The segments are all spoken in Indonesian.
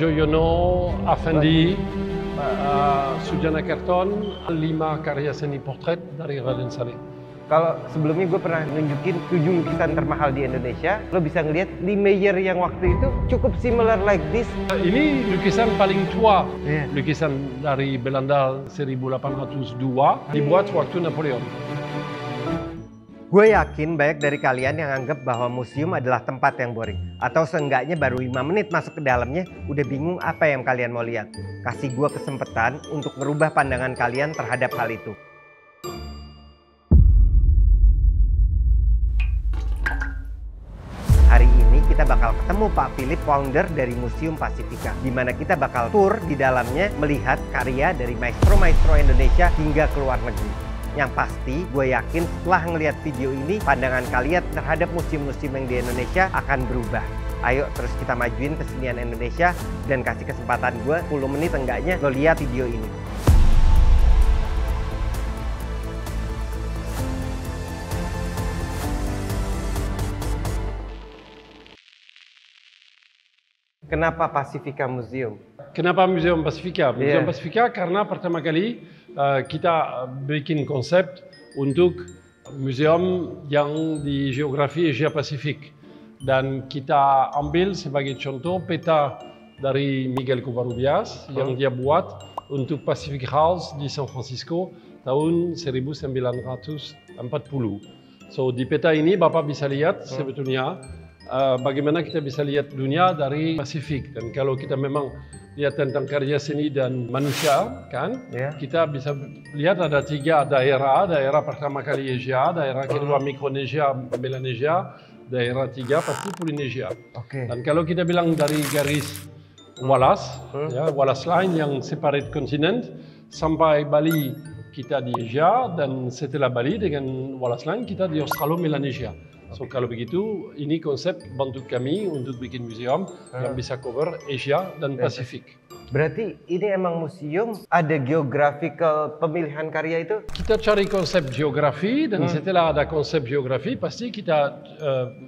Joyono, Afendi, Sujana Kerton, 5 karya seni portret dari Raden Saleh. Kalau sebelumnya gue pernah nunjukin 7 lukisan termahal di Indonesia, lo bisa ngeliat Lee Meyer yang waktu itu cukup similar like this. Ini lukisan paling tua, lukisan dari Belanda 1802, dibuat waktu Napoleon. Gue yakin banyak dari kalian yang anggap bahwa museum adalah tempat yang boring. Atau seenggaknya baru 5 menit masuk ke dalamnya, udah bingung apa yang kalian mau lihat. Kasih gue kesempatan untuk merubah pandangan kalian terhadap hal itu. Hari ini kita bakal ketemu Pak Philip, founder dari Museum Pasifika, di mana kita bakal tour di dalamnya melihat karya dari maestro-maestro Indonesia hingga ke luar negeri. Yang pasti, gue yakin setelah ngelihat video ini, pandangan kalian terhadap museum-museum yang di Indonesia akan berubah. Ayo terus kita majuin kesenian Indonesia dan kasih kesempatan gue 10 menit enggaknya lo lihat video ini. Kenapa Pasifika Museum? Kenapa Museum Pasifika? Museum Pasifika karena pertama kali kita bikin konsep untuk museum yang di geografi Asia Pasifik. Dan kita ambil sebagai contoh peta dari Miguel Covarrubias yang dia buat untuk Pacific House di San Francisco tahun 1940. So di peta ini Bapak bisa lihat sebetulnya bagaimana kita bisa lihat dunia dari Pasifik. Dan kalau kita memang lihat tentang karya seni dan manusia, kan, kita bisa lihat ada 3 daerah. Daerah pertama kali Asia, daerah kedua Mikronesia, Melanesia, daerah 3 pasti Polinesia. Dan kalau kita bilang dari garis Wallace, Wallace Line yang separate kontinent, sampai Bali kita di Asia, dan setelah Bali dengan Wallace Line kita di Australo-Melanesia. So kalau begitu, ini konsep bantu kami untuk bikin museum yang bisa cover Asia dan Pasifik. Berarti ini emang museum ada geographical pemilihan karya itu? Kita cari konsep geografi dan setelah ada konsep geografi pasti kita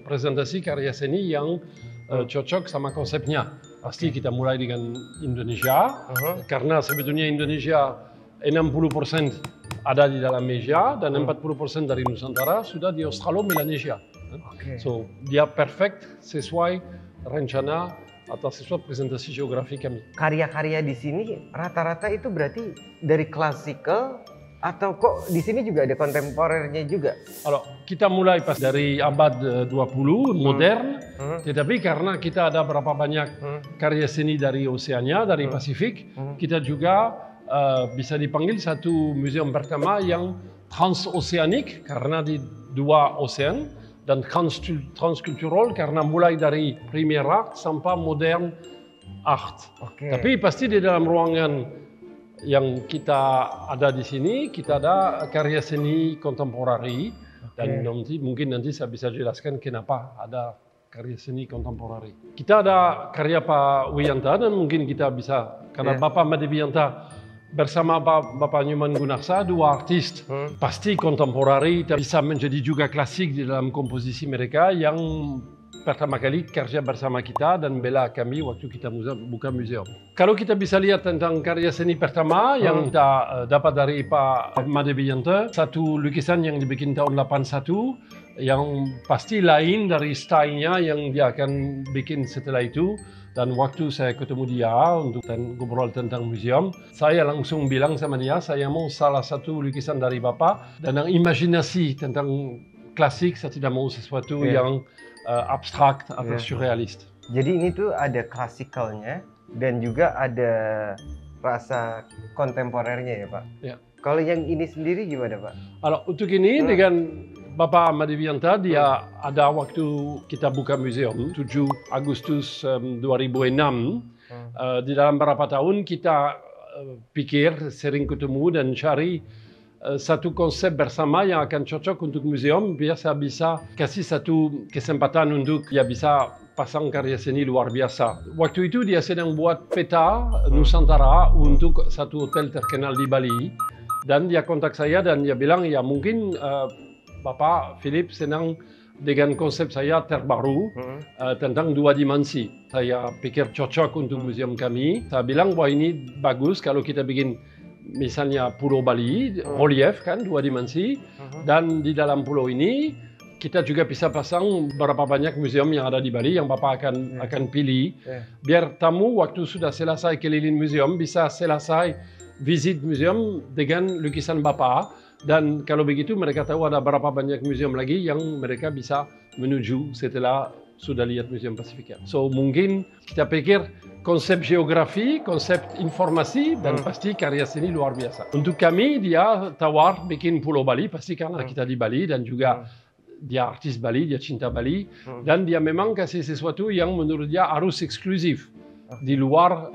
presentasi karya seni yang cocok sama konsepnya. Pasti kita mulai dengan Indonesia karena sebetulnya Indonesia 60% ada di dalam Asia dan 40% dari Nusantara sudah di Australo-Melanesia. So dia perfect sesuai rencana atau sesuai presentasi geografi kami. Karya-karya di sini rata-rata itu berarti dari klasikal atau kok di sini juga ada kontemporernya juga? Kalau kita mulai pas dari abad 20 modern, tetapi karena kita ada berapa banyak karya seni dari Oceania, dari Pasifik, kita juga bisa dipanggil satu museum pertama yang transoceanik karena di 2 ocean dan transkultural karena mulai dari premier art sampai modern art. Tapi pasti di dalam ruangan yang kita ada di sini kita ada karya seni kontemporari dan mungkin nanti saya bisa jelaskan kenapa ada karya seni kontemporari. Kita ada karya Pak Wiyanta dan mungkin kita bisa karena Bapak Made Wiyanta bersama Bapak Nyoman Gunarsa, 2 artis pasti kontemporari bisa menjadi juga klasik di dalam komposisi mereka yang pertama kali kerja bersama kita dan bela kami waktu kita buka museum. Kalau kita bisa lihat tentang karya seni pertama yang kita dapat dari Pak Made Wiyanta, satu lukisan yang dibikin tahun 81 yang pasti lain dari stylenya yang dia akan bikin setelah itu. Dan waktu saya ketemu dia untuk ngobrol tentang museum, saya langsung bilang sama dia, saya mau salah satu lukisan dari Bapak dan yang imajinasi tentang klasik, saya tidak mau sesuatu yang abstrak atau surrealist. Jadi ini tuh ada klasikalnya dan juga ada rasa kontemporernya ya Pak? Ya. Kalau yang ini sendiri gimana Pak? Kalau untuk ini dengan Bapak Made Wiyanta, dia ada waktu kita buka museum 7 Agustus 2006. Di dalam beberapa tahun kita pikir, sering ketemu dan cari satu konsep bersama yang akan cocok untuk museum. Biasa bisa kasih satu kesempatan untuk dia bisa pasang karya seni luar biasa. Waktu itu dia sedang buat peta Nusantara untuk satu hotel terkenal di Bali. Dan dia kontak saya dan dia bilang, ya mungkin Bapak Philip senang dengan konsep saya terbaru tentang 2 dimensi. Saya pikir cocok untuk museum kami. Saya bilang bahwa ini bagus kalau kita bikin misalnya Pulau Bali, relief kan 2 dimensi, dan di dalam pulau ini kita juga bisa pasang berapa banyak museum yang ada di Bali yang Bapak akan pilih. Biar tamu waktu sudah selesai keliling museum bisa selesai visit museum dengan lukisan Bapak. Dan kalau begitu mereka tahu ada berapa banyak museum lagi yang mereka bisa menuju setelah sudah lihat Museum Pasifik. So mungkin kita pikir konsep geografi, konsep informasi, dan pasti karya seni luar biasa. Untuk kami dia tawar bikin Pulau Bali, pasti karena kita di Bali dan juga dia artis Bali, dia cinta Bali. Dan dia memang kasih sesuatu yang menurut dia harus eksklusif. Di luar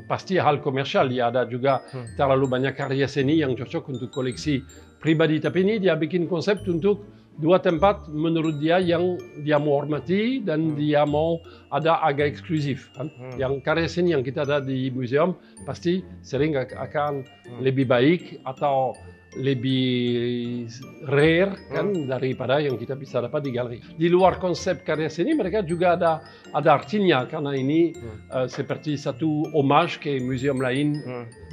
pasti hal komersial, dia ada juga terlalu banyak karya seni yang cocok untuk koleksi pribadi. Tapi ini dia bikin konsep untuk 2 tempat menurut dia yang dia mau hormati dan dia mau ada agak eksklusif. Yang karya seni yang kita ada di museum pasti sering akan lebih baik atau lebih rare kan daripada yang kita bisa dapat di galeri. Di luar konsep karya seni mereka juga ada artinya karena ini seperti satu homage ke museum lain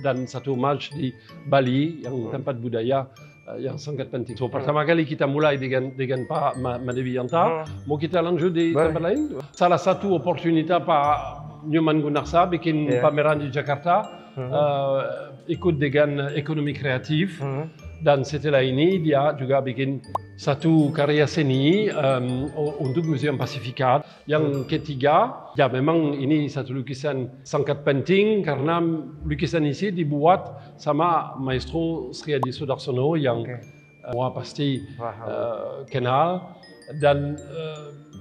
dan satu homage di Bali yang tempat budaya yang sangat penting. So pertama kali kita mulai dengan Pak Madeviyanta, mau kita lanjut di tempat lain. Salah satu oportunitas Pak Nyoman Gunarsa bikin pameran di Jakarta. Ikut dengan ekonomi kreatif dan setelah ini dia juga bikin satu karya seni untuk Museum Pasifika. Yang ketiga, ya memang ini satu lukisan sangat penting karena lukisan ini dibuat sama Maestro Sri Adi Sudarsono yang semua pasti kenal. Dan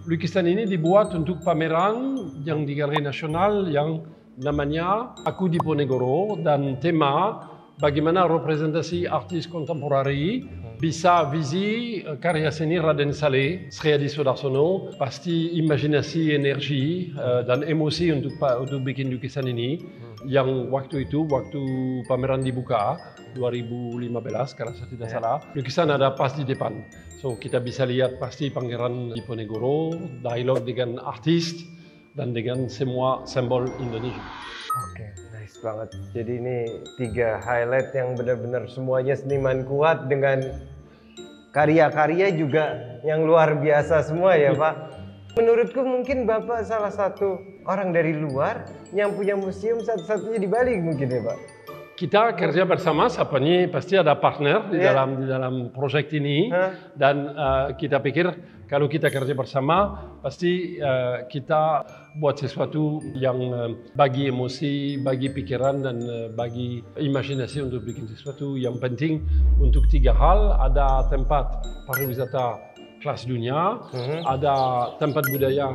lukisan ini dibuat untuk pameran yang di Galeri Nasional yang namanya Aku di Ponegoro, dan tema bagaimana representasi artis kontemporari bisa visi karya seni Raden Saleh, Sri Adi Sudarsono. Pasti imajinasi, energi dan emosi untuk bikin lukisan ini. Yang waktu itu, waktu pameran dibuka 2015 kalau saya tidak salah, lukisan ada pas di depan. So kita bisa lihat pasti Pangeran Diponegoro, dialog dengan artis dan dengan semua simbol Indonesia. Oke, nice banget. Jadi ini 3 highlight yang benar-benar semuanya seniman kuat dengan karya-karya juga yang luar biasa semua ya Pak. Menurutku mungkin Bapak salah satu orang dari luar yang punya museum satu-satunya di Bali mungkin ya Pak. Kita kerja bersama, Sapani pasti ada partner di dalam proyek ini, dan kita pikir kalau kita kerja bersama pasti kita buat sesuatu yang bagi emosi, bagi pikiran dan bagi imajinasi untuk bikin sesuatu yang penting untuk 3 hal. Ada tempat pariwisata kelas dunia, ada tempat budaya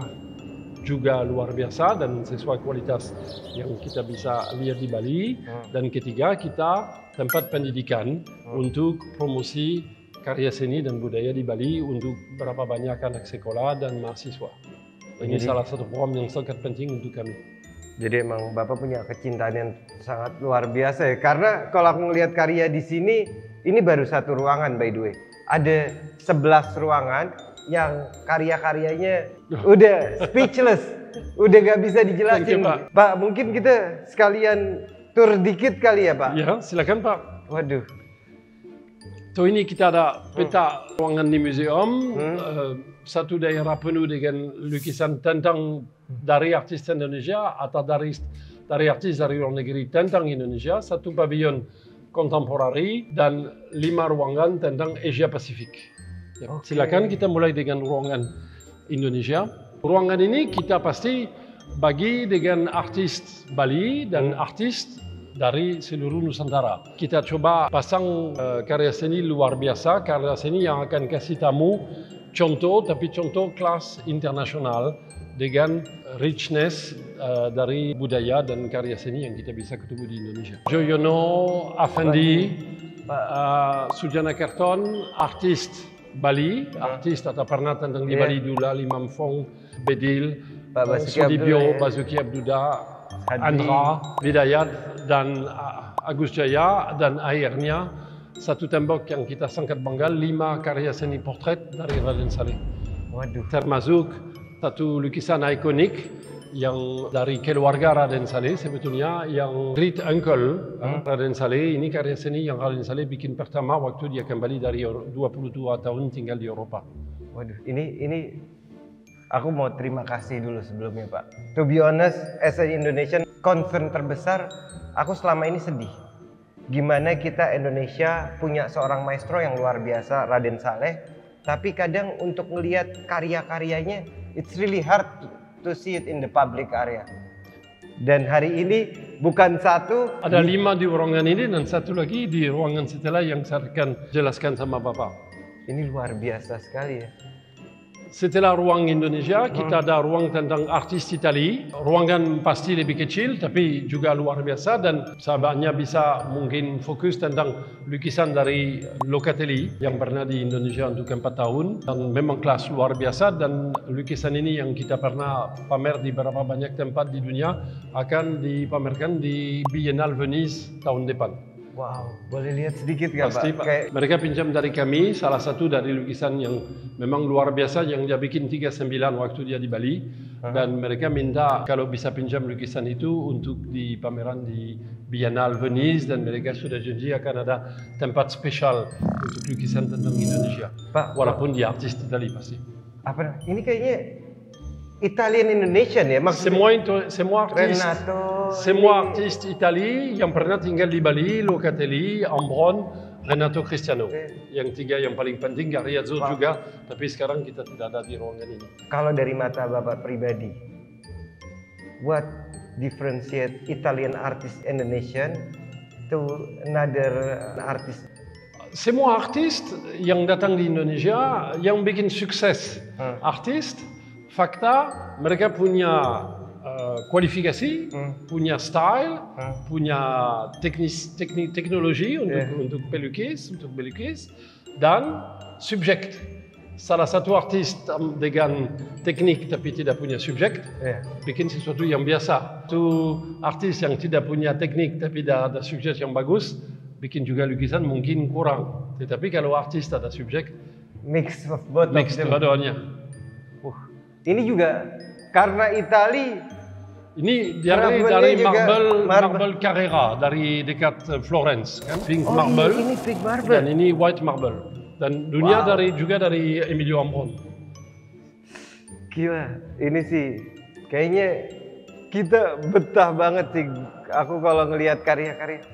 juga luar biasa dan sesuai kualitas yang kita bisa lihat di Bali. Dan ketiga, kita tempat pendidikan untuk promosi karya seni dan budaya di Bali untuk berapa banyak anak sekolah dan mahasiswa. Ini salah satu program yang sangat penting untuk kami. Jadi emang Bapak punya kecintaan yang sangat luar biasa ya. Karena kalau aku ngelihat karya di sini, ini baru 1 ruangan by the way. Ada 11 ruangan yang karya-karyanya udah speechless, udah gak bisa dijelasin. Pak, mungkin kita sekalian tur dikit kali ya Pak? Ya, silakan Pak. Waduh. So ini kita ada peta ruangan di museum, satu daerah penuh dengan lukisan tentang dari artis Indonesia atau dari artis dari luar negeri tentang Indonesia, satu pavilion kontemporari dan 5 ruangan tentang Asia Pasifik. Ya, silakan kita mulai dengan ruangan Indonesia. Ruangan ini kita pasti bagi dengan artis Bali dan artis dari seluruh Nusantara. Kita coba pasang karya seni luar biasa, karya seni yang akan kasih tamu contoh, tapi contoh kelas internasional dengan richness dari budaya dan karya seni yang kita bisa ketemu di Indonesia. Joyono Afendi, Sujana Kerton, artis Bali, artis atau pernah tentang di Bali dulu, Imam Fong, Bedil, Sudibyo, Basuki Abduda, Andra, Vidayat, dan Agus Jaya, dan akhirnya satu tembok yang kita sangat bangga, 5 karya seni portret dari Raden Saleh. Waduh. Termasuk satu lukisan ikonik yang dari keluarga Raden Saleh sebetulnya, yang great uncle Raden Saleh. Ini karya seni yang Raden Saleh bikin pertama waktu dia kembali dari 22 tahun tinggal di Eropa. Waduh, ini aku mau terima kasih dulu sebelumnya Pak. To be honest, as an Indonesian, concern terbesar aku selama ini sedih. Gimana kita Indonesia punya seorang maestro yang luar biasa, Raden Saleh, tapi kadang untuk melihat karya-karyanya, it's really hard to see it in the public area. Dan hari ini bukan satu. Ada 5 di ruangan ini dan satu lagi di ruangan setelah yang saya akan jelaskan sama Bapak. Ini luar biasa sekali ya. Setelah ruang Indonesia, kita ada ruang tentang artis Itali. Ruangan pasti lebih kecil, tapi juga luar biasa. Dan sahabatnya bisa mungkin fokus tentang lukisan dari Locatelli yang pernah di Indonesia untuk 4 tahun. Dan memang kelas luar biasa. Dan lukisan ini yang kita pernah pamer di beberapa banyak tempat di dunia akan dipamerkan di Biennale Venice tahun depan. Wow, boleh lihat sedikit nggak Pasti, Pak? Pak. Mereka pinjam dari kami salah satu dari lukisan yang memang luar biasa yang dia bikin 39 waktu dia di Bali. Dan mereka minta kalau bisa pinjam lukisan itu untuk di pameran di Biennale Venice, dan mereka sudah janji akan ada tempat spesial untuk lukisan tentang Indonesia. Pak, walaupun dia artis Itali pasti. Apa? Ini kayaknya Italian Indonesian ya maksudnya? Semua artis Itali yang pernah tinggal di Bali, Locatelli, Ambron, Renato Cristiano. Yang 3 yang paling penting, Gariazzo juga, tapi sekarang kita tidak ada di ruangan ini. Kalau dari mata Bapak pribadi, what differentiate Italian artist Indonesian to another artist? Semua artis yang datang di Indonesia yang bikin sukses artis, fakta mereka punya kualifikasi, punya style, punya teknologi untuk pelukis, dan subjek. Salah satu artis dengan teknik tapi tidak punya subjek, bikin sesuatu yang biasa. Satu artis yang tidak punya teknik tapi tidak ada subjek yang bagus, bikin juga lukisan mungkin kurang. Tetapi kalau artis ada subjek, mix of both. Mix dua-duanya. Ini juga karena Itali. Ini dari marble Carrera dari dekat Florence, kan? Pink marble. Ini pink marble. Dan ini white marble. Dan dunia juga dari Emilio Ambron. Gila, ini sih kayaknya kita betah banget sih. Aku kalau ngelihat karya-karya.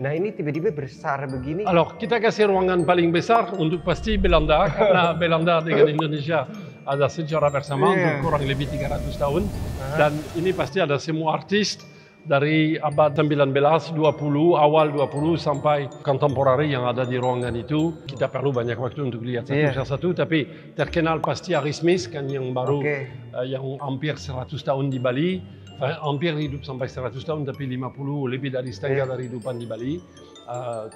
Nah ini tiba-tiba besar begini. Alors kita kasih ruangan paling besar untuk pasti Belanda, karena Belanda dengan Indonesia ada sejarah bersama untuk kurang lebih 300 tahun. Dan ini pasti ada semua artis dari abad 19, 20, awal 20 sampai kontemporari yang ada di ruangan itu. Kita perlu banyak waktu untuk lihat satu-satu, tapi terkenal pasti Ari Smith kan yang baru, yang hampir 100 tahun di Bali. Hampir hidup sampai 100 tahun, tapi 50 lebih dari setengah dari hidupan di Bali.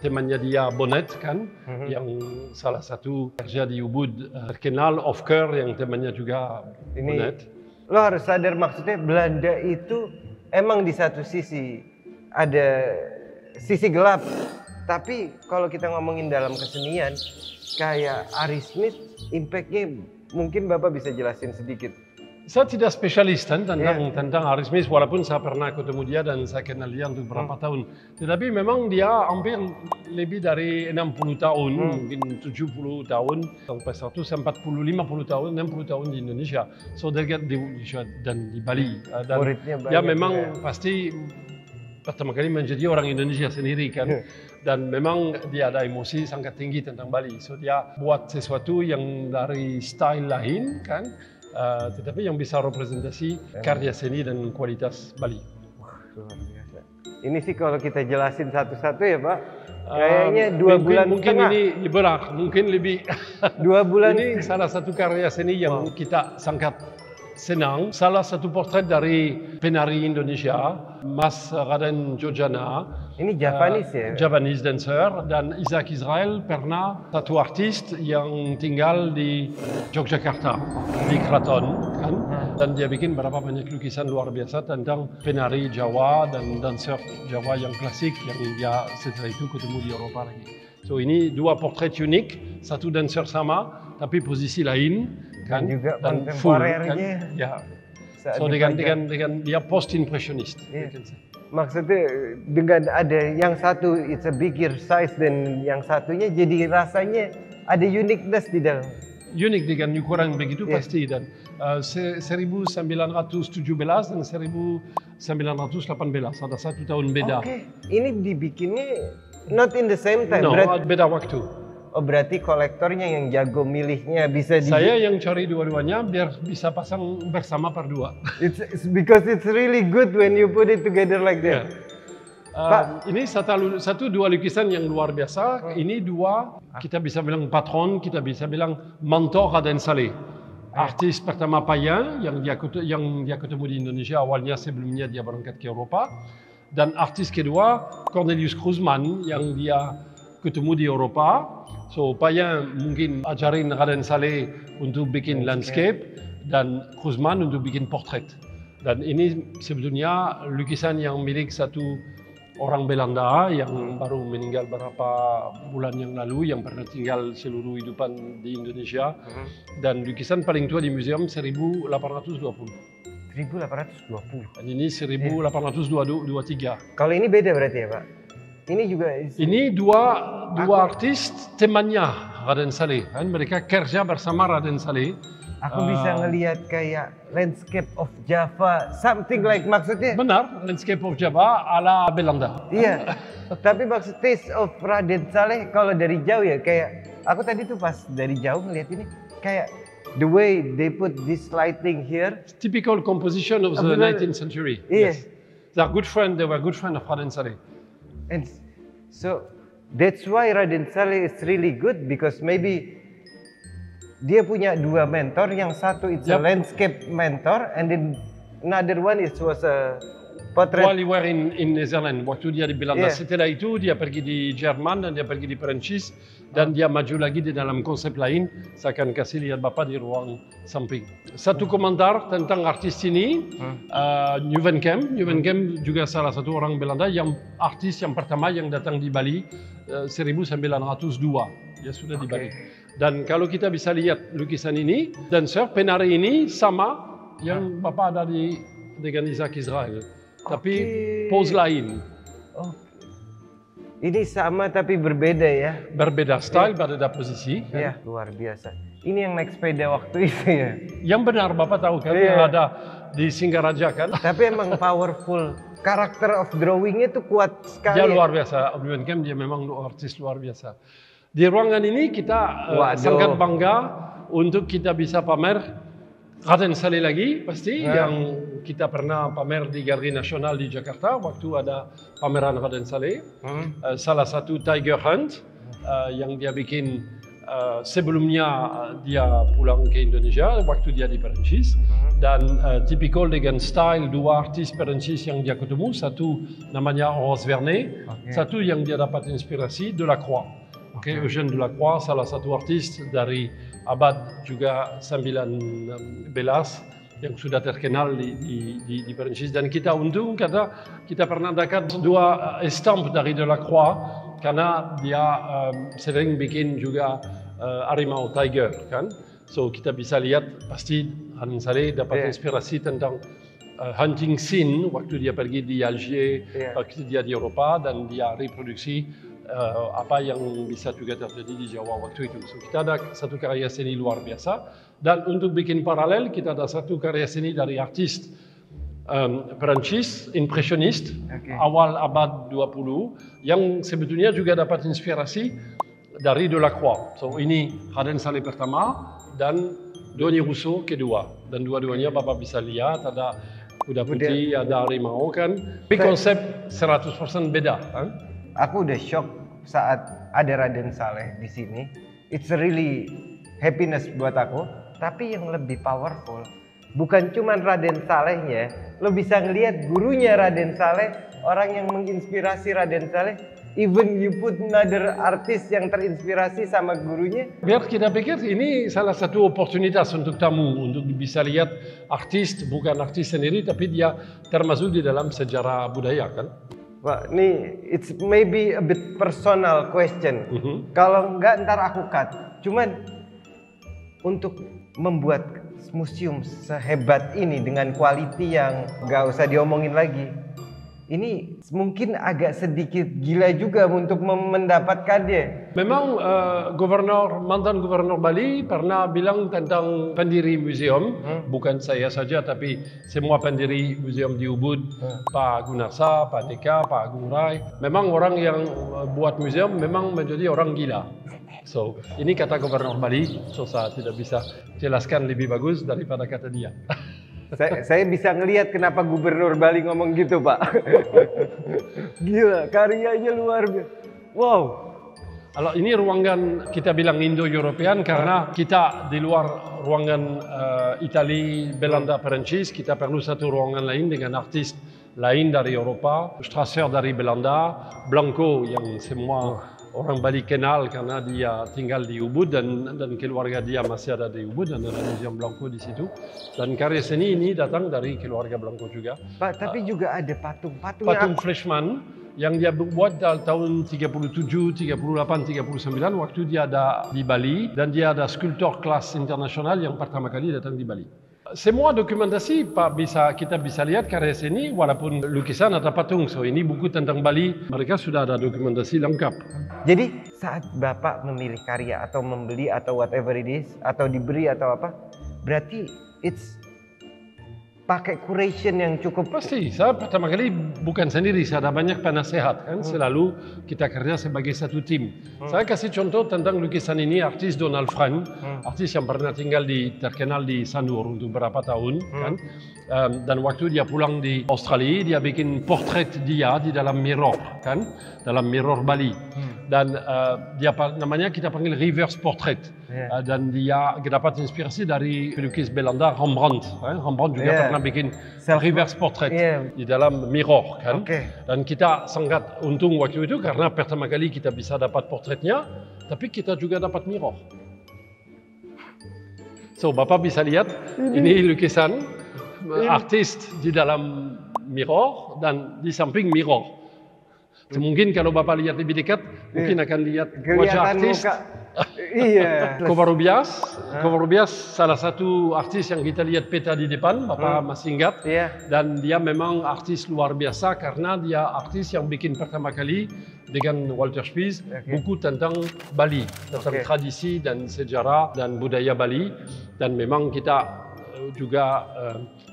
Temannya dia Bonnet kan, yang salah satu kerja di Ubud terkenal, of Keur yang temannya juga Bonnet. Lo harus sadar maksudnya Belanda itu emang di satu sisi ada sisi gelap, tapi kalau kita ngomongin dalam kesenian kayak Ari Smith, impact-nya mungkin Bapak bisa jelasin sedikit. Saya tidak spesialis tentang Ari Smith, walaupun saya pernah ketemu dia dan saya kenal dia untuk beberapa tahun. Tetapi memang dia hampir lebih dari 60 tahun, mungkin 70 tahun, sampai 140, 50 tahun, 60 tahun di Indonesia. So dekat di Indonesia dan di Bali. Dan dia memang pasti pertama kali menjadi orang Indonesia sendiri kan. Dan memang dia ada emosi sangat tinggi tentang Bali. So dia buat sesuatu yang dari style lain kan. Tetapi yang bisa representasi karya seni dan kualitas Bali. Wah, luar biasa. Ini sih kalau kita jelasin satu-satu ya Pak, kayaknya 2 bulan mungkin setengah. Ini berat, mungkin lebih 2 bulan. Ini salah satu karya seni yang kita sangat senang. Salah satu portret dari penari Indonesia, Mas Raden Jojana. Ini Japanese ya? Japanese dancer. Dan Isaac Israel pernah satu artis yang tinggal di Yogyakarta, di Keraton kan. Dan dia bikin beberapa banyak lukisan luar biasa tentang penari Jawa dan dancer Jawa yang klasik yang dia setelah itu ketemu di Eropa lagi. So ini dua portrait unik, satu dancer sama tapi posisi lain kan, juga dan full kan. kontemporernya. Ya. So dengan dia post impressionist. Iya. Maksudnya dengan ada yang satu it's a bigger size dan yang satunya jadi rasanya ada uniqueness di dalam. Unik dengan ukuran begitu Iya. pasti, dan 1917 dan 1918 ada 1 tahun beda. Oke, ini dibikinnya not in the same time. No, beda waktu. Oh, berarti kolektornya yang jago milihnya bisa Saya yang cari dua-duanya biar bisa pasang bersama berdua. It's because it's really good when you put it together like that. Ini satu dua lukisan yang luar biasa. Ini dua, kita bisa bilang patron, kita bisa bilang mentor Raden Saleh. Artis pertama Payen yang dia ketemu di Indonesia awalnya sebelumnya dia berangkat ke Eropa. Dan artis kedua Cornelius Kruzman yang dia ketemu di Eropa. So Payen mungkin ajarin Raden Saleh untuk bikin landscape dan Kruzman untuk bikin portrait. Dan ini sebetulnya lukisan yang milik satu orang Belanda yang baru meninggal beberapa bulan yang lalu, yang pernah tinggal seluruh hidupan di Indonesia. Dan lukisan paling tua di museum 1820. 1820. Dan ini 1823. Kalau ini beda berarti ya, Pak? Ini juga ini dua artis temannya Raden Saleh. Kan mereka kerja bersama Raden Saleh. aku bisa ngelihat kayak landscape of Java, something like maksudnya. Benar, landscape of Java ala Belanda. Iya. Tapi maksud taste of Raden Saleh kalau dari jauh ya kayak aku tadi tuh pas dari jauh ngelihat ini kayak the way they put this lighting here. Typical composition of the 19th century. Iya. Yes. They were good friend of Raden Saleh. And so that's why Raden Saleh is really good because maybe dia punya dua mentor, yang satu it's a landscape mentor and then another one was a portrait. While he were in Netherlands, waktu dia di Belanda. Setelah itu dia pergi di Jerman dan dia pergi di Perancis dan dia maju lagi di dalam konsep lain. Saya akan kasih lihat Bapak di ruang samping. Satu komentar tentang artis ini, Nieuwenkamp. Nieuwenkamp juga salah satu orang Belanda yang artis yang pertama yang datang di Bali 1902. Dia sudah di Bali. Dan kalau kita bisa lihat lukisan ini, dan penari ini sama yang Bapak ada dengan Isaac Israel. Tapi pose lain. Oh. Ini sama tapi berbeda ya? Berbeda style, berbeda posisi. Iya, luar biasa. Ini yang naik sepeda waktu itu ya? Yang benar, Bapak tahu kan, yang ada di Singaraja kan? Tapi emang powerful. Karakter of drawing-nya tuh kuat sekali. Dia luar biasa. Nieuwenkamp dia memang artis luar biasa. Di ruangan ini kita sangat bangga untuk kita bisa pamer Raden Saleh lagi pasti yang kita pernah pamer di Galeri Nasional di Jakarta waktu ada pameran Raden Saleh. Salah satu Tiger Hunt yang dia bikin sebelumnya dia pulang ke Indonesia waktu dia di Perancis. Dan tipikal dengan style dua artis Perancis yang dia ketemu, satu namanya Horace Vernet, satu yang dia dapat inspirasi Delacroix. Eugène Delacroix, salah satu artis dari abad juga 19 yang sudah terkenal di Perancis. Dan kita untung karena kita pernah dapat dua estamp dari Delacroix karena dia sering bikin juga harimau tiger kan. So kita bisa lihat pasti Raden Saleh dapat inspirasi tentang hunting scene waktu dia pergi di Alger, waktu dia di Eropa, dan dia reproduksi apa yang bisa juga terjadi di Jawa waktu itu. So, kita ada satu karya seni luar biasa, dan untuk bikin paralel kita ada satu karya seni dari artis Perancis, impresionis, awal abad 20 yang sebetulnya juga dapat inspirasi dari Delacroix. So ini Raden Saleh pertama dan Doni Rousseau kedua, dan dua-duanya Bapak bisa lihat ada kuda putih, ada harimau kan. Tapi konsep 100% beda kan? Aku udah shock saat ada Raden Saleh di sini. It's really happiness buat aku. Tapi yang lebih powerful, bukan cuma Raden Salehnya, lo bisa ngelihat gurunya Raden Saleh, orang yang menginspirasi Raden Saleh. Even you put another artis yang terinspirasi sama gurunya. Biar kita pikir ini salah satu oportunitas untuk tamu untuk bisa lihat artis, bukan artis sendiri, tapi dia termasuk di dalam sejarah budaya kan. Pak, ini it's maybe a bit personal question. Kalau enggak ntar aku cut. Cuman untuk membuat museum sehebat ini dengan quality yang nggak usah diomongin lagi, ini mungkin agak sedikit gila juga untuk mendapatkannya. Memang mantan gubernur Bali pernah bilang tentang pendiri museum, bukan saya saja tapi semua pendiri museum di Ubud, Pak Gunarsa, Pak Deka, Pak Agung Rai. Memang orang yang buat museum memang menjadi orang gila. So, ini kata gubernur Bali, so saya tidak bisa jelaskan lebih bagus daripada kata dia. Saya bisa ngelihat kenapa gubernur Bali ngomong gitu, Pak. Gila, karyanya luar biasa. Wow. Kalau ini ruangan kita bilang Indo-European karena kita di luar ruangan Italia, Belanda, Perancis, kita perlu satu ruangan lain dengan artis lain dari Eropa, Strasser dari Belanda, Blanco yang semua orang Bali kenal karena dia tinggal di Ubud dan keluarga dia masih ada di Ubud dan ada Museum Blanco di situ. Dan karya seni ini datang dari keluarga Blanco juga. Pak, tapi juga ada patung Fleischmann yang dia buat tahun 37, 38, 39 waktu dia ada di Bali dan dia ada skulptor kelas internasional yang pertama kali datang di Bali. Semua dokumentasi kita bisa lihat karya seni walaupun lukisan atau patung. So ini buku tentang Bali, mereka sudah ada dokumentasi lengkap. Jadi saat Bapak memilih karya atau membeli atau whatever it is atau diberi atau apa, berarti it's pakai curation yang cukup. Pasti, saya pertama kali bukan sendiri, saya ada banyak penasehat kan, selalu kita kerja sebagai satu tim. Saya kasih contoh tentang lukisan ini, artis Donald Frank, artis yang pernah terkenal di Sanur untuk beberapa tahun kan. Dan waktu dia pulang di Australia, dia bikin portrait dia di dalam mirror kan, dalam mirror Bali. Dan namanya kita panggil reverse portrait. Dan dia dapat inspirasi dari pelukis Belanda Rembrandt. Rembrandt juga pernah bikin reverse portrait di dalam mirror kan. Dan kita sangat untung waktu itu karena pertama kali kita bisa dapat portretnya, tapi kita juga dapat mirror. So Bapak bisa lihat ini lukisan artis di dalam mirror dan di samping mirror. Mungkin kalau Bapak lihat lebih dekat, mungkin akan lihat wajah artis. Iya. Covarrubias salah satu artis yang kita lihat peta di depan, Bapak masih ingat. Dan dia memang artis luar biasa karena dia artis yang bikin pertama kali dengan Walter Spies buku tentang Bali, tentang tradisi dan sejarah dan budaya Bali. Dan memang kita juga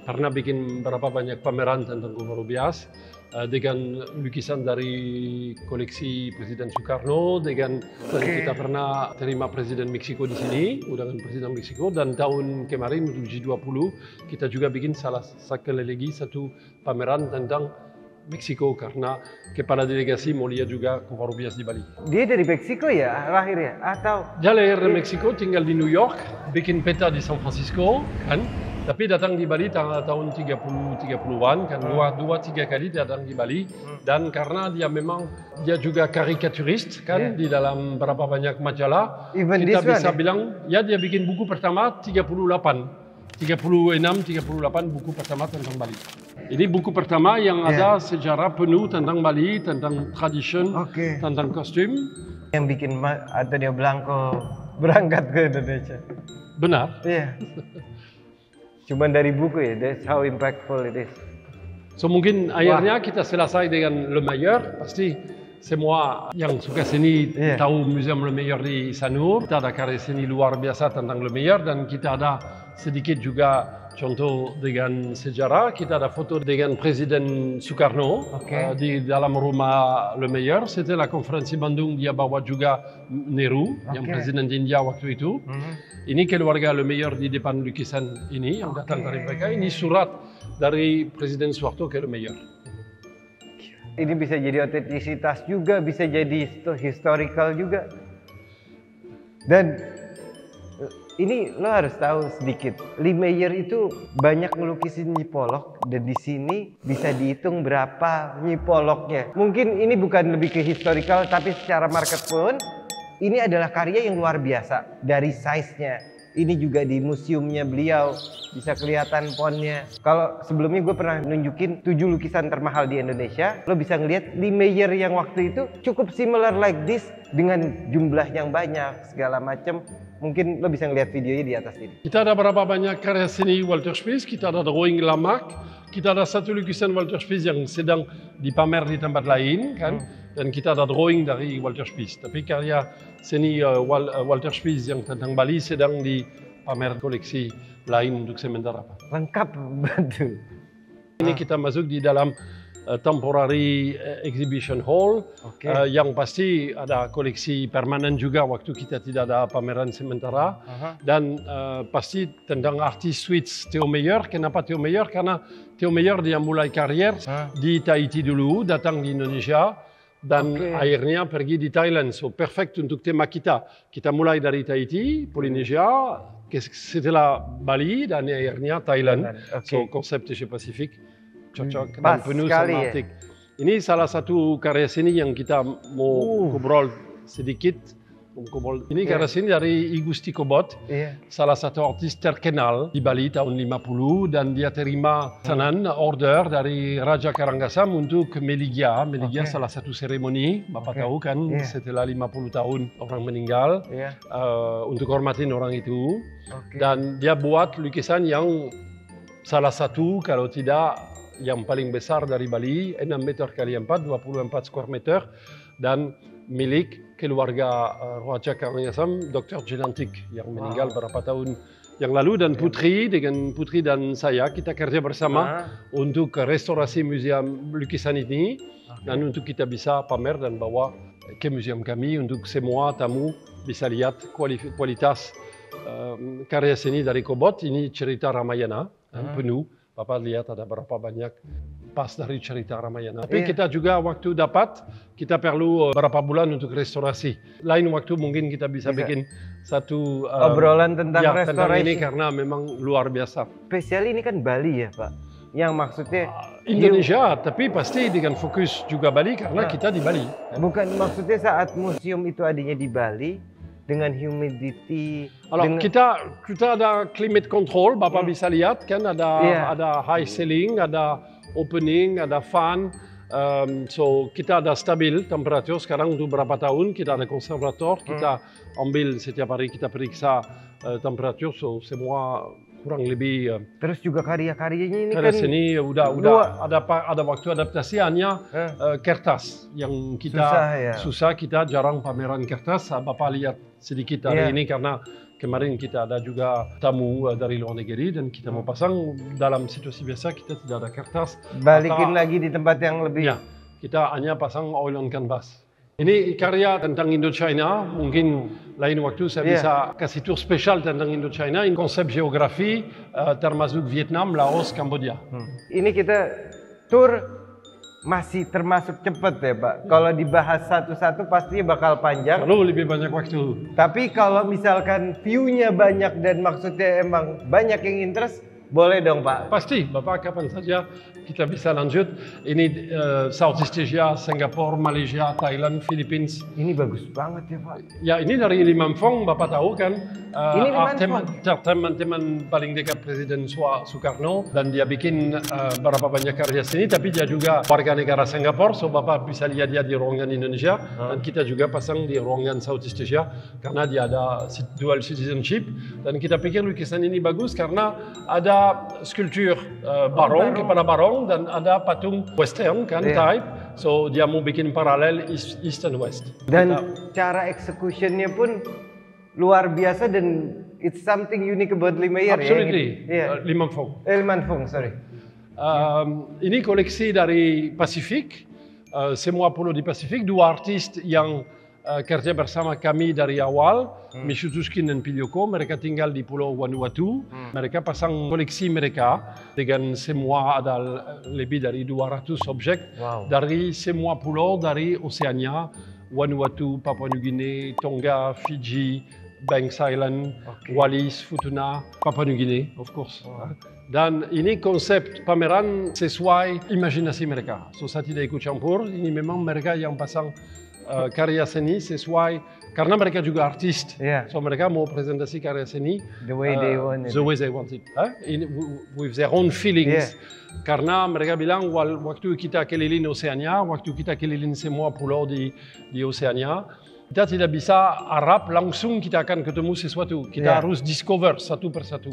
pernah bikin berapa banyak pameran tentang Covarrubias. Dengan lukisan dari koleksi Presiden Soekarno, dan kita pernah terima Presiden Meksiko di sini, undangan Presiden Meksiko, dan tahun kemarin untuk G20 kita juga bikin sekali lagi satu pameran tentang Meksiko karena kepala delegasi mau lihat juga Covarrubias di Bali. Dia dari Meksiko ya lahirnya atau? Dia lahir di Meksiko, tinggal di New York, bikin peta di San Francisco kan. Tapi datang di Bali tahun 30-an kan, dua tiga kali datang di Bali. Dan karena dia juga karikaturist kan di dalam berapa banyak majalah, kita bisa bilang ya dia bikin buku pertama 36 buku pertama tentang Bali. Ini buku pertama yang ada sejarah penuh tentang Bali, tentang tradition, tentang kostum. Yang bikin Antonio Blanco berangkat ke Indonesia. Benar. Iya. Cuman dari buku ya, that's how impactful it is. So mungkin akhirnya kita selesai dengan Le Meilleur, pasti semua yang suka seni tahu Museum Le Meilleur di Sanur. Kita ada karya seni luar biasa tentang Le Meilleur dan kita ada sedikit juga contoh dengan sejarah. Kita ada foto dengan Presiden Soekarno di dalam rumah Le Meilleur. Setelah konferensi Bandung dia bawa juga Nehru yang Presiden India waktu itu. Ini keluarga Le Meilleur di depan lukisan ini yang datang dari mereka. Ini surat dari Presiden Soeharto ke Le Meilleur. Ini bisa jadi otentisitas juga, bisa jadi historical juga. Dan ini lo harus tahu sedikit, Le Meilleur itu banyak ngelukisin Nyi Polok dan di sini bisa dihitung berapa Nyi Poloknya. Mungkin ini bukan lebih ke historical, tapi secara market pun ini adalah karya yang luar biasa dari size-nya, Ini juga di museumnya beliau, bisa kelihatan fontnya. Kalau sebelumnya gue pernah nunjukin 7 lukisan termahal di Indonesia, lo bisa ngeliat Lee Meyer yang waktu itu cukup similar like this dengan jumlah yang banyak segala macam. Mungkin lo bisa ngeliat videonya di atas ini. Kita ada berapa banyak karya seni Walter Spies, kita ada drawing Lamarck, kita ada satu lukisan Walter Spies yang sedang dipamer di tempat lain, kan? Dan kita ada drawing dari Walter Spies. Tapi karya seni Walter Spies yang tentang Bali sedang dipamer koleksi lain untuk sementara. Lengkap, betul. Ini kita masuk di dalam temporary exhibition hall, yang pasti ada koleksi permanen juga waktu kita tidak ada pameran sementara. Dan pasti tentang artis Swiss Theo Meyer. Kenapa Theo Meyer? Karena Theo Meyer dia mulai karier di Tahiti dulu, datang di Indonesia. Dan akhirnya pergi di Thailand, so perfect untuk tema kita. Kita mulai dari Tahiti, Polinesia, setelah Bali, dan akhirnya Thailand. So konsep Asia Pasifik cocok dan penuh tematik. Ini salah satu karya seni yang kita mau ngobrol sedikit. Ini karya seni dari I Gusti Kobot, salah satu artis terkenal di Bali tahun 50, dan dia terima pesanan order dari Raja Karangasem untuk Meligia. Meligia salah satu seremoni, Bapak tahu kan, setelah 50 tahun orang meninggal, untuk hormatin orang itu. Dan dia buat lukisan yang salah satu, kalau tidak yang paling besar dari Bali, 6 meter kali 4, 24 square meter, dan milik keluarga Raja Karangasem, Dr. Jelantik, yang meninggal beberapa tahun yang lalu, dan Putri, dengan Putri dan saya, kita kerja bersama untuk restorasi museum lukisan ini, dan untuk kita bisa pamer dan bawa ke museum kami, untuk semua tamu bisa lihat kualitas karya seni dari Kobot. Ini cerita Ramayana, penuh. Bapak lihat ada berapa banyak pas dari cerita Ramayana. Tapi kita juga waktu dapat, kita perlu berapa bulan untuk restorasi. Lain waktu mungkin kita bisa bikin satu obrolan tentang restorasi. Tentang ini karena memang luar biasa. Spesial ini kan Bali ya Pak? Yang maksudnya Indonesia, tapi pasti dengan fokus juga Bali karena kita di Bali. Bukan, maksudnya saat museum itu adanya di Bali, dengan humidity. Kita ada climate control, Bapak bisa lihat kan, ada high ceiling, ada opening, ada fan. So kita ada stabil temperatur sekarang untuk berapa tahun. Kita ada konservator, kita ambil setiap hari, kita periksa temperatur, so semua kurang lebih. Terus juga karya-karyanya ini karya seni udah ada waktu adaptasi hanya kertas yang kita susah, kita jarang pameran kertas. Bapak lihat sedikit hari ini karena kemarin kita ada juga tamu dari luar negeri dan kita mau pasang. Dalam situasi biasa kita tidak ada kertas. Balikin lagi di tempat yang lebih. Ya, kita hanya pasang oil on canvas. Ini karya tentang Indochina, mungkin lain waktu saya bisa kasih tour spesial tentang Indochina. Ini konsep geografi termasuk Vietnam, Laos, Kamboja. Ini kita tour masih termasuk cepat ya Pak. Kalau dibahas satu-satu pastinya bakal panjang. Lalu lebih banyak waktu. Tapi kalau misalkan view-nya banyak dan maksudnya emang banyak yang interest, boleh dong Pak. Pasti, Bapak kapan saja kita bisa lanjut. Ini Southeast Asia, Singapura, Malaysia, Thailand, Philippines. Ini bagus banget ya Pak. Ya ini dari Limam Fong, Bapak tahu kan. Ini teman-teman paling dekat Presiden Soekarno. Dan dia bikin berapa banyak karya seni, tapi dia juga warga negara Singapura. So Bapak bisa lihat dia di ruangan Indonesia. Dan kita juga pasang di ruangan Southeast Asia. Karena dia ada dual citizenship. Dan kita pikir lukisan ini bagus karena ada skulptur barong, kepala barong, dan ada patung western kan, type. So dia mau bikin paralel east and west. Dan cara executionnya pun luar biasa dan it's something unique about Lee Meyer. Absolutely. Limam Fong. Limam Fong, sorry. Ini koleksi dari Pasifik, semua pulau di Pasifik, dua artis yang kerja bersama kami dari awal, Michutuskin dan Pilioko. Mereka tinggal di Pulau Vanuatu. Mereka pasang koleksi mereka dengan semua, ada lebih dari 200 objek dari semua pulau dari Oceania, Vanuatu, Papua New Guinea, Tonga, Fiji, Banks Island, Wallis, Futuna, Papua New Guinea, of course. Dan ini konsep pameran sesuai imajinasi mereka. So saya tidak ikut campur, ini memang mereka yang pasang karya seni sesuai, karena mereka juga artis. So mereka mau presentasi karya seni the way they want it. The way they want it. With their own feelings. Karena mereka bilang waktu kita keliling Oceania, waktu kita keliling semua pulau di Oceania, kita tidak bisa harap langsung kita akan ketemu sesuatu. Kita harus discover satu persatu.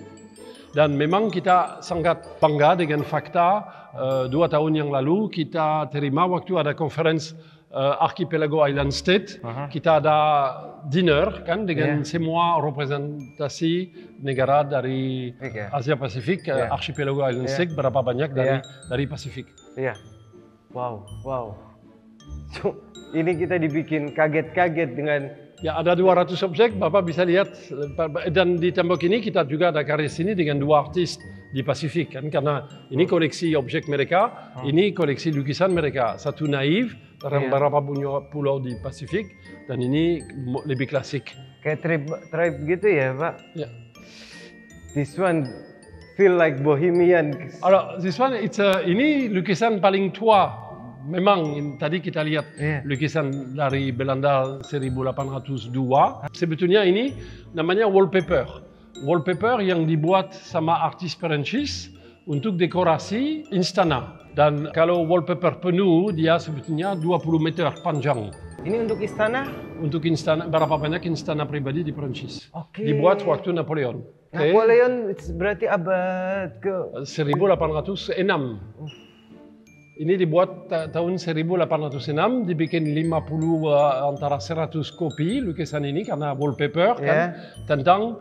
Dan memang kita sangat bangga dengan fakta 2 tahun yang lalu kita terima waktu ada conference Archipelago Island State, kita ada dinner kan dengan semua representasi negara dari Asia Pasifik, Archipelago Island State berapa banyak dari Pasifik. Wow. So, ini kita dibikin kaget-kaget dengan ada 200 objek, Bapak bisa lihat, dan di tembok ini kita juga ada karya seni dengan 2 artis di Pasifik kan, karena ini koleksi objek mereka, ini koleksi lukisan mereka, satu naif dari beberapa pulau di Pasifik, dan ini lebih klasik. Kayak tribe gitu ya, Pak? This one feel like bohemian. This one ini lukisan paling tua. Memang tadi kita lihat lukisan dari Belanda 1802. Sebetulnya ini namanya wallpaper. Wallpaper yang dibuat sama artis Perancis untuk dekorasi istana. Dan kalau wallpaper penuh, dia sebetulnya 20 meter panjang. Ini untuk istana? Untuk istana, berapa banyak istana pribadi di Perancis. Dibuat waktu Napoleon. Napoleon berarti abad ke 1806. Ini dibuat tahun 1806, dibikin 50 antara 100 kopi lukisan ini karena wallpaper kan, tentang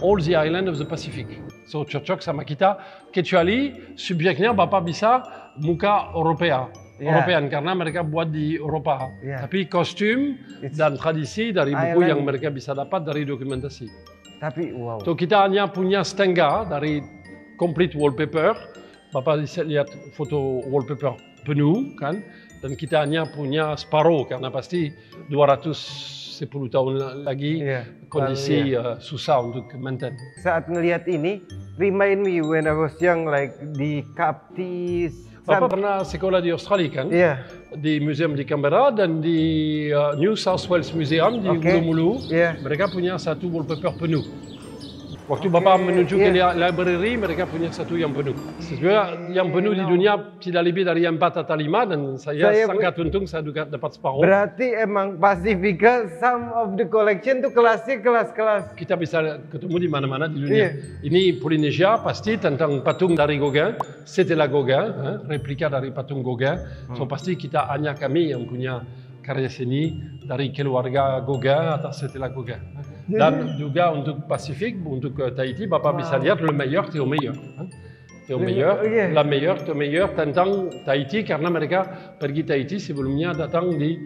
all the island of the Pacific. So cocok sama kita, kecuali subjeknya Bapak bisa muka European karena mereka buat di Eropa. Tapi kostum dan tradisi dari buku yang mereka bisa dapat dari dokumentasi. Tapi So kita hanya punya setengah dari complete wallpaper. Bapak bisa lihat foto wallpaper penuh kan, dan kita hanya punya separuh karena pasti 210 tahun lagi kondisi susah untuk maintain. Saat ngelihat ini, remind me when I was young, like di Kaptis. Bapak pernah sekolah di Australia kan? Di museum di Canberra dan di New South Wales Museum di Ulu-Mulu, mereka punya satu wallpaper penuh. Waktu Bapak menuju ke library, mereka punya satu yang penuh. Sebenarnya yang penuh di dunia tidak lebih dari 4 atau 5 dan saya sangat untung saya juga dapat separuh. Berarti emang Pasifika, some of the collection tuh kelasnya kelas-kelas. Kita bisa ketemu di mana-mana di dunia. Ini Polynesia pasti tentang patung dari Gauguin, Stella Gauguin, replika dari patung Gauguin. So pasti kita hanya kami yang punya karya seni dari keluarga Gauguin atau Stella Gauguin. Dan juga untuk Pasifik, untuk Tahiti, Bapak bisa lihat le meilleur, c'est au meilleur. C'est au meilleur, la meilleure, c'est au meilleur tentang Tahiti karena mereka pergi Tahiti sebelumnya datang di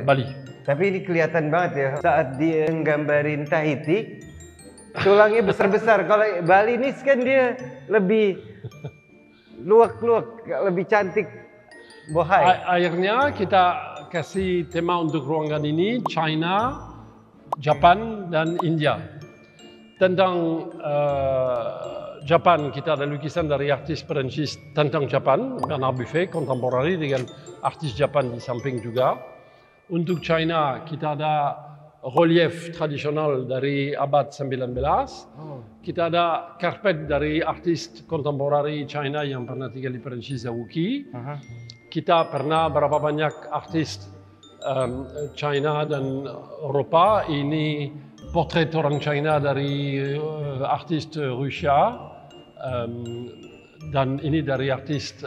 Bali. Tapi ini kelihatan banget ya, saat dia nggambarin Tahiti, tulangnya besar-besar. Kalau Bali ini kan dia lebih luak-luak, lebih cantik, bohai. Akhirnya kita kasih tema untuk ruangan ini, China, Japan dan India. Tentang Japan kita ada lukisan dari artis Perancis tentang Japan, Bernard Buffet, kontemporari dengan artis Japan di samping juga. Untuk China kita ada relief tradisional dari abad 19. Kita ada karpet dari artis kontemporari China yang pernah tinggal di Perancis, Zawuki. Kita pernah berapa banyak artis China dan Eropa. Ini potret orang China dari artis Rusia dan ini dari artis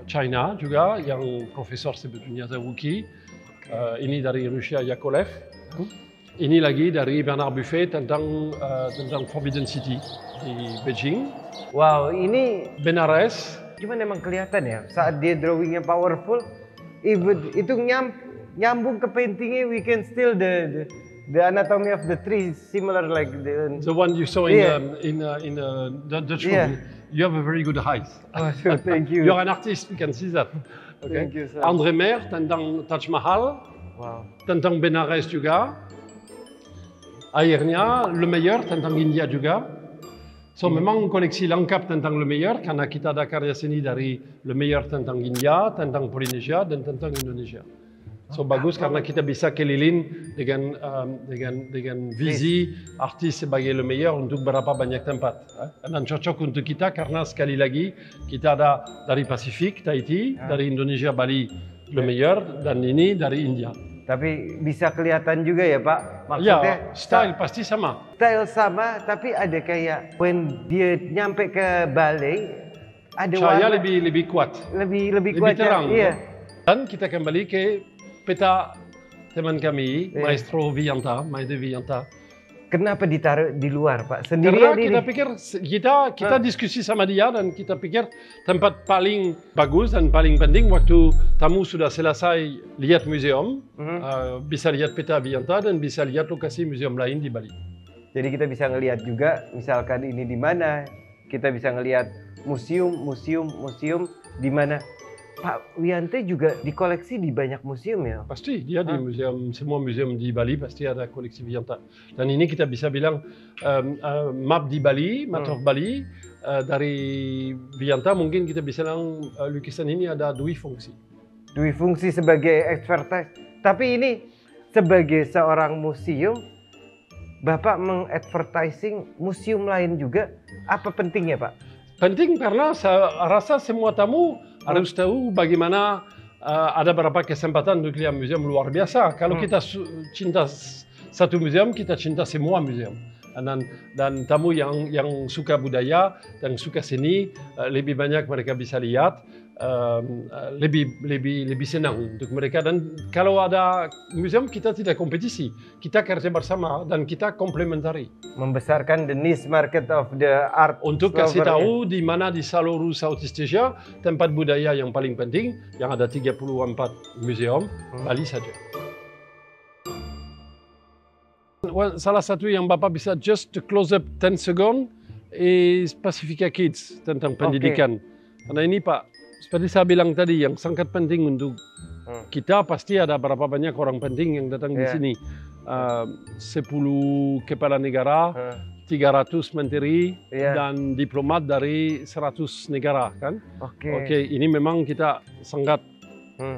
China juga yang profesor sebetulnya Zawuki. Ini dari Rusia Yakolev. Ini lagi dari Bernard Buffet tentang Forbidden City di Beijing. Wow, ini Benares. Cuman emang kelihatan ya saat dia drawingnya powerful. Itu nyambung ke paintingnya, we can still the anatomy of the tree similar like the one you saw in the Dutch room. You have a very good eyes. Oh, sure, thank you. You're an artist, we can see that. Okay. Thank you, sir. André Mer tentang Taj Mahal, tentang Benares juga. akhirnya Le Meilleur tentang India juga. So memang koleksi lengkap tentang Le Meilleur karena kita ada karya seni dari Le Meilleur tentang India, tentang Polinesia dan tentang Indonesia. So bagus karena kita bisa keliling dengan visi artis sebagai Le Meilleur untuk berapa banyak tempat. Dan cocok untuk kita karena sekali lagi kita ada dari Pasifik, Tahiti, dari Indonesia, Bali, Le Meilleur, dan ini dari India. Tapi bisa kelihatan juga ya Pak, maksudnya ya, style pasti sama. Style sama, tapi ada kayak when dia nyampe ke Bali, ada cahaya warna lebih kuat, lebih kuat terang. Iya. Dan kita kembali ke peta teman kami, Maestro Vijanta, Maide Vijanta. Kenapa ditaruh di luar Pak? Sendirian karena kita pikir kita diskusi sama dia dan kita pikir tempat paling bagus dan paling penting waktu tamu sudah selesai lihat museum, bisa lihat peta Vijanta dan bisa lihat lokasi museum lain di Bali. Jadi kita bisa ngelihat juga misalkan ini di mana, kita bisa ngelihat museum di mana. Pak Wiante juga dikoleksi di banyak museum ya? Pasti, dia di museum, semua museum di Bali pasti ada koleksi Vijanta. Dan ini kita bisa bilang map di Bali, map of Bali, dari Vijanta mungkin kita bisa bilang lukisan ini ada dua fungsi. Dua fungsi sebagai expertise. Tapi ini sebagai seorang museum, Bapak mengadvertising museum lain juga, apa pentingnya Pak? Penting karena saya rasa semua tamu harus tahu bagaimana ada beberapa kesempatan untuk lihat museum luar biasa. Kalau kita cinta satu museum, kita cinta semua museum. Dan tamu yang suka budaya dan suka seni, lebih banyak mereka bisa lihat, lebih senang untuk mereka. Dan kalau ada museum, kita tidak kompetisi, kita kerja bersama dan kita komplementari. Membesarkan the niche market of the art. Untuk kasih tahu di mana di seluruh Southeast Asia tempat budaya yang paling penting, yang ada 34 museum, Bali saja. Salah satu yang Bapak bisa just to close up 10 second is Pacifica Kids tentang pendidikan. Karena ini Pak, seperti saya bilang tadi, yang sangat penting untuk kita pasti ada berapa banyak orang penting yang datang di sini. 10 kepala negara, 300 menteri, dan diplomat dari 100 negara kan. Oke, ini memang kita sangat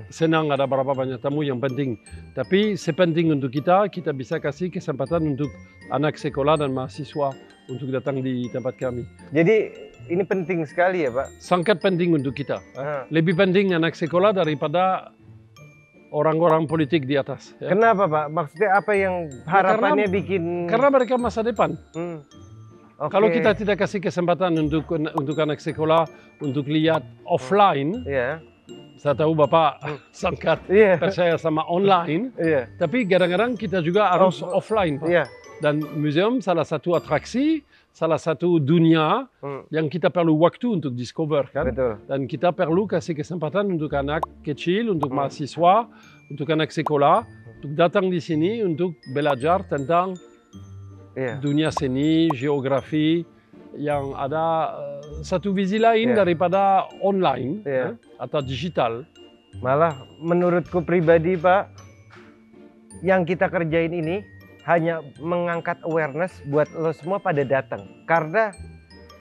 senang ada berapa banyak tamu yang penting. Tapi sepenting untuk kita bisa kasih kesempatan untuk anak sekolah dan mahasiswa untuk datang di tempat kami. Jadi ini penting sekali ya Pak? Sangat penting untuk kita. Lebih penting anak sekolah daripada orang-orang politik di atas. Ya. Kenapa Pak? Maksudnya apa yang harapannya karena mereka masa depan. Kalau kita tidak kasih kesempatan untuk anak sekolah untuk lihat offline, saya tahu Bapak sangat percaya sama online, tapi kadang-kadang kita juga harus offline, Pak. Dan museum salah satu atraksi, salah satu dunia yang kita perlu waktu untuk discover, kan? Dan kita perlu kasih kesempatan untuk anak kecil, untuk mahasiswa, untuk anak sekolah, untuk datang di sini untuk belajar tentang dunia seni, geografi, yang ada satu visi lain daripada online atau digital. Malah menurutku pribadi Pak, yang kita kerjain ini hanya mengangkat awareness buat lo semua pada datang. Karena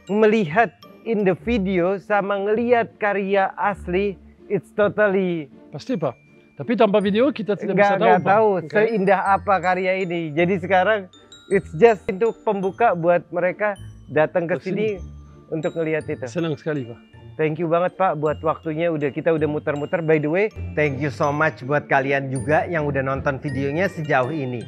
melihat in the video sama ngelihat karya asli, it's totally... Pasti Pak, tapi tanpa video kita tidak bisa tahu. Nggak tahu seindah apa karya ini. Jadi sekarang it's just untuk pembuka buat mereka datang ke sini untuk ngelihat itu. Senang sekali Pak. Thank you banget Pak buat waktunya. Kita udah muter-muter. By the way, thank you so much buat kalian juga yang udah nonton videonya sejauh ini.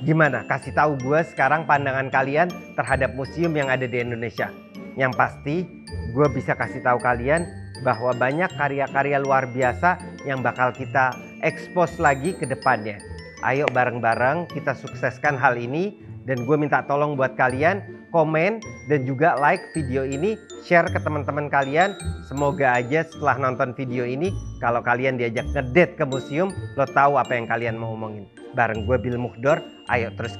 Gimana? Kasih tahu gue sekarang pandangan kalian terhadap museum yang ada di Indonesia. Yang pasti gue bisa kasih tahu kalian bahwa banyak karya-karya luar biasa yang bakal kita expose lagi ke depannya. Ayo bareng-bareng kita sukseskan hal ini. Dan gue minta tolong buat kalian komen dan juga like video ini, share ke teman-teman kalian. Semoga aja setelah nonton video ini, kalau kalian diajak ngedate ke museum, lo tahu apa yang kalian mau omongin. Bareng gue Bill Mukhdor, ayo terus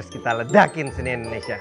kita ledakin seni Indonesia.